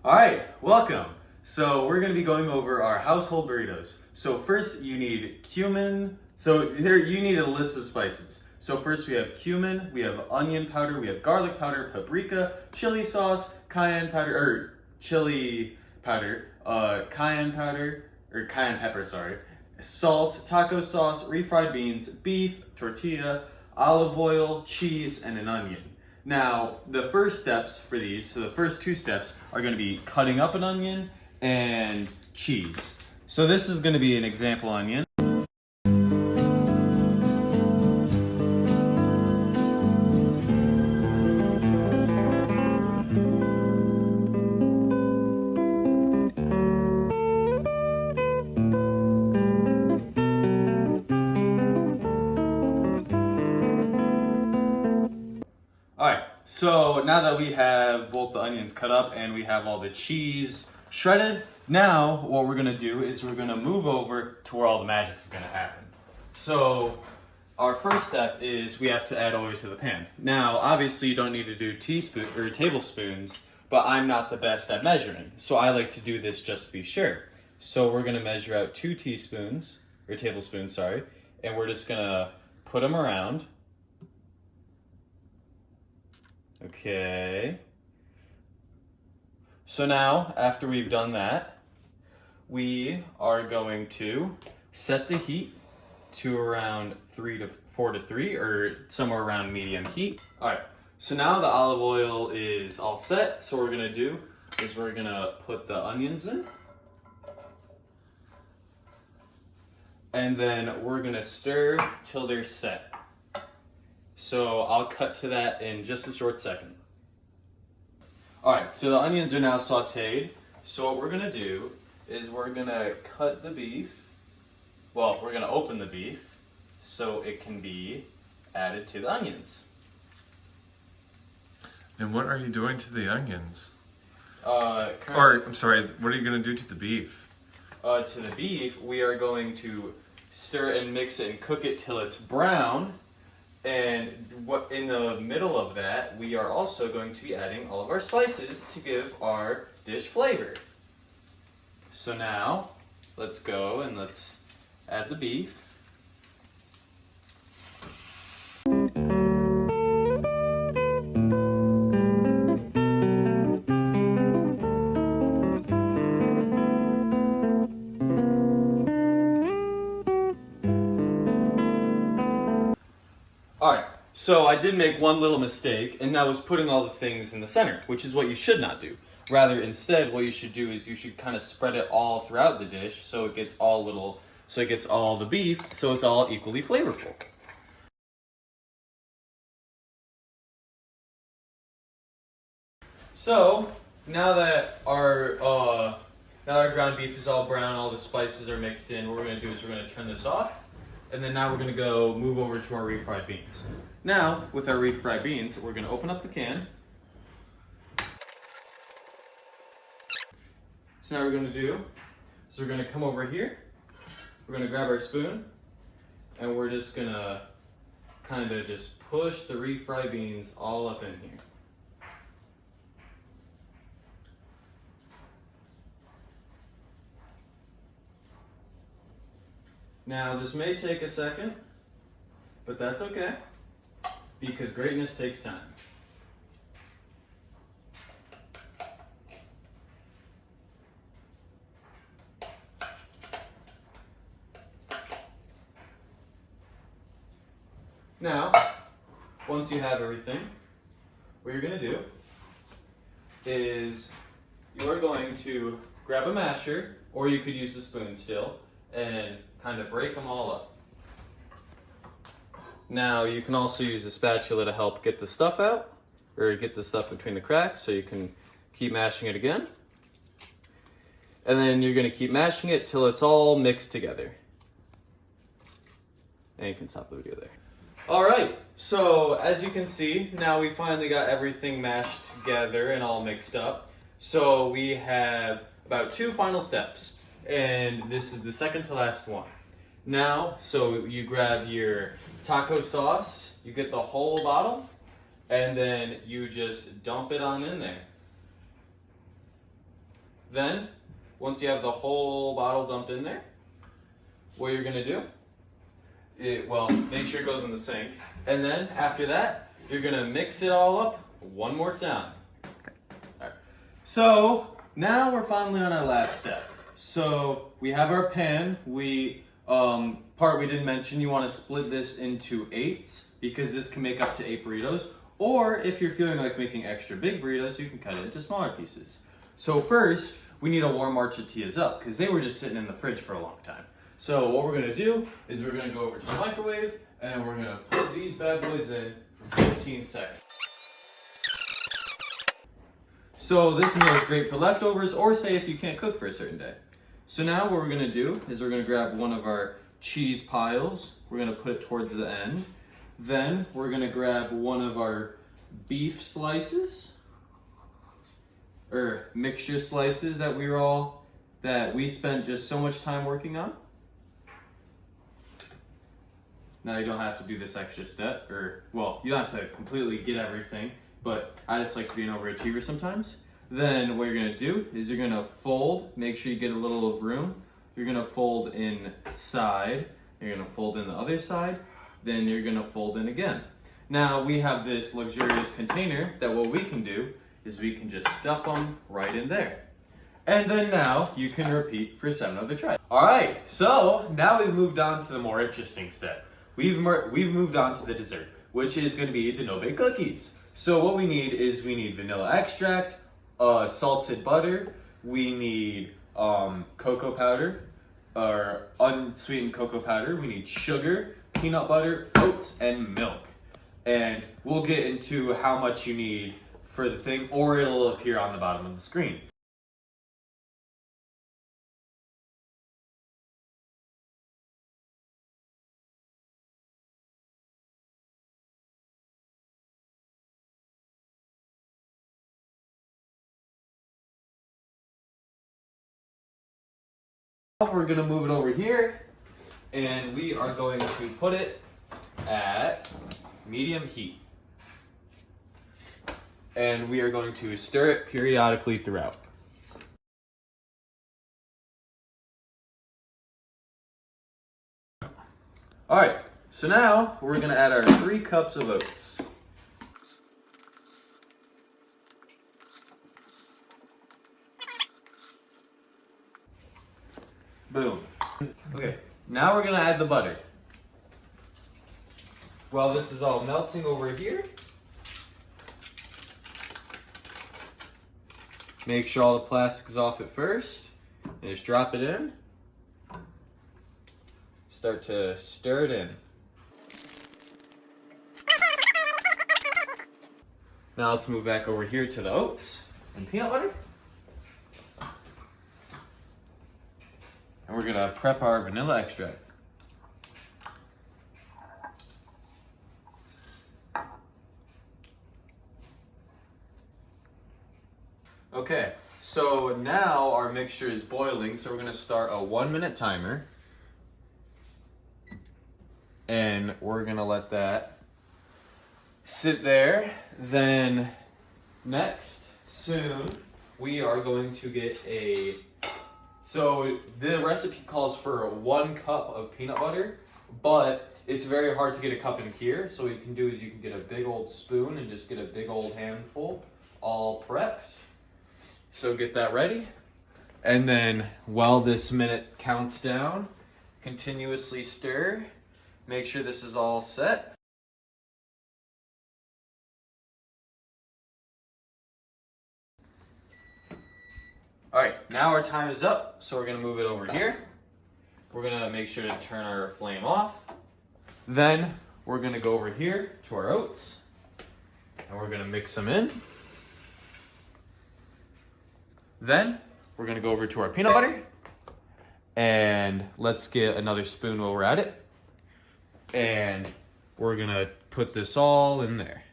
All right, welcome. So we're going to be going over our household burritos. So first you need cumin. So here you need a list of spices. So first we have cumin, we have onion powder, we have garlic powder, paprika, chili sauce, cayenne powder, or chili powder, cayenne powder, or cayenne pepper, sorry, salt, taco sauce, refried beans, beef, tortilla, olive oil, cheese, and an onion. Now, the first steps for these, so the first two steps are going to be cutting up an onion and cheese. So this is going to be an example onion. Alright, so now that we have both the onions cut up and we have all the cheese shredded, now what we're going to do is we're going to move over to where all the magic is going to happen. So our first step is we have to add oil to the pan. Now, obviously you don't need to do teaspoons or tablespoons, but I'm not the best at measuring, so I like to do this just to be sure. So we're going to measure out 2 teaspoons, or tablespoons, sorry, and we're just going to put them around. Okay. So now, after we've done that, we are going to set the heat to around 4 to 3, or somewhere around medium heat. All right, so now the olive oil is all set. So what we're gonna do is we're gonna put the onions in. And then we're gonna stir till they're set. So I'll cut to that in just a short second. All right, so the onions are now sauteed. So what we're gonna do is we're gonna cut the beef. Well, we're gonna open the beef so it can be added to the onions. And what are you doing to the onions? I'm sorry, what are you gonna do to the beef? To the beef, we are going to stir and mix it and cook it till it's brown. And what in the middle of that, we are also going to be adding all of our spices to give our dish flavor. So now, let's go and let's add the beef. Alright, so I did make one little mistake, and that was putting all the things in the center, which is what you should not do. Rather, instead, what you should do is you should kind of spread it all throughout the dish so it gets all the beef, so it's all equally flavorful. So, now that our ground beef is all brown, all the spices are mixed in, what we're going to do is we're going to turn this off. And then now we're going to move over to our refried beans. Now, with our refried beans, we're going to open up the can. So now we're going to do, so we're going to come over here. We're going to grab our spoon. And we're just going to kind of just push the refried beans all up in here. Now, this may take a second, but that's okay, because greatness takes time. Now, once you have everything, what you're going to do is you are going to grab a masher, or you could use the spoon still, and kind of break them all up. Now you can also use a spatula to help get the stuff out, or get the stuff between the cracks, so you can keep mashing it again. And then you're going to keep mashing it till it's all mixed together. And you can stop the video there. Alright, so as you can see, now we finally got everything mashed together and all mixed up. So we have about 2 final steps. And this is the second to last one. Now, so you grab your taco sauce, you get the whole bottle, and then you just dump it on in there. Then, once you have the whole bottle dumped in there, what you're gonna do, make sure it goes in the sink. And then after that, you're gonna mix it all up one more time. Alright. So now we're finally on our last step. So we have our pan. Part we didn't mention, you want to split this into 8s because this can make up to 8 burritos. Or if you're feeling like making extra big burritos, you can cut it into smaller pieces. So first, we need to warm our tortillas up because they were just sitting in the fridge for a long time. So what we're gonna do is we're gonna go over to the microwave and we're gonna put these bad boys in for 15 seconds. So this meal is great for leftovers or say if you can't cook for a certain day. So now what we're gonna do is we're gonna grab one of our cheese piles. We're gonna put it towards the end. Then we're gonna grab one of our beef slices or mixture slices that we spent just so much time working on. Now you don't have to do this extra step, you don't have to completely get everything, but I just like to be an overachiever sometimes. Then what you're gonna do is you're gonna fold, make sure you get a little of room. You're gonna fold inside, you're gonna fold in the other side, then you're gonna fold in again. Now we have this luxurious container that what we can do is we can just stuff them right in there. And then now you can repeat for 7 other tries. All right, so now we've moved on to the more interesting step. We've moved on to the dessert, which is gonna be the no-bake cookies. So what we need is we need vanilla extract, salted butter, we need cocoa powder, or unsweetened cocoa powder, we need sugar, peanut butter, oats, and milk. And we'll get into how much you need for the thing, or it'll appear on the bottom of the screen. We're gonna move it over here, and we are going to put it at medium heat. And we are going to stir it periodically throughout. All right, so now we're gonna add our 3 cups of oats. Boom. Okay, now we're gonna add the butter. While this is all melting over here, make sure all the plastic is off at first, and just drop it in. Start to stir it in. Now let's move back over here to the oats and peanut butter. And we're gonna prep our vanilla extract. Okay, so now our mixture is boiling, so we're gonna start a 1-minute timer. And we're gonna let that sit there. Then next, soon, we are going to get so the recipe calls for 1 cup of peanut butter, but it's very hard to get a cup in here. So what you can do is you can get a big old spoon and just get a big old handful all prepped. So get that ready. And then while this minute counts down, continuously stir. Make sure this is all set. All right, now our time is up, so we're gonna move it over here. We're gonna make sure to turn our flame off. Then we're gonna go over here to our oats, and we're gonna mix them in. Then we're gonna go over to our peanut butter, and let's get another spoon while we're at it. And we're gonna put this all in there.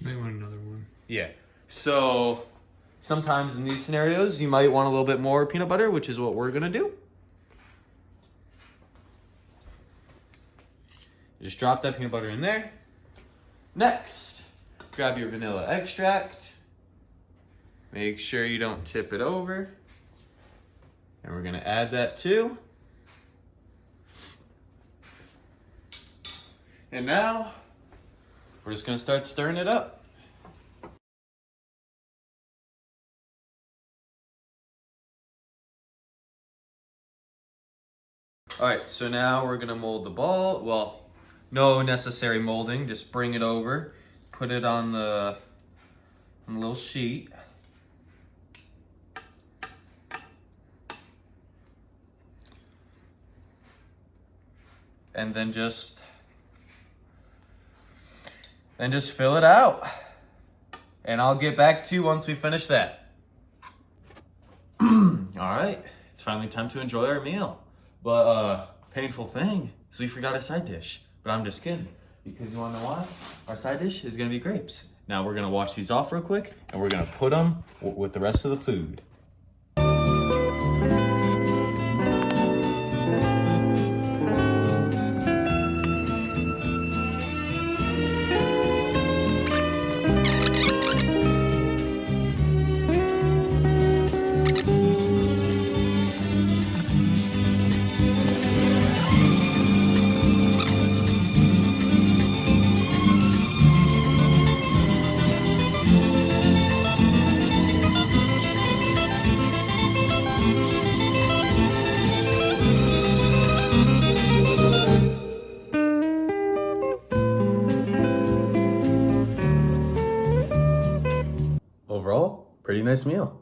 They want another one. Yeah, so sometimes in these scenarios, you might want a little bit more peanut butter, which is what we're gonna do. Just drop that peanut butter in there. Next, grab your vanilla extract. Make sure you don't tip it over. And we're gonna add that too. And now, we're just gonna start stirring it up. All right, so now we're gonna mold the ball. Well, no necessary molding, just bring it over, put it on the little sheet. And then just fill it out. And I'll get back to you once we finish that. All right, it's finally time to enjoy our meal. But painful thing is we forgot a side dish. But I'm just kidding, because you wanna know why? Our side dish is gonna be grapes. Now we're gonna wash these off real quick, and we're gonna put them with the rest of the food. Overall, pretty nice meal.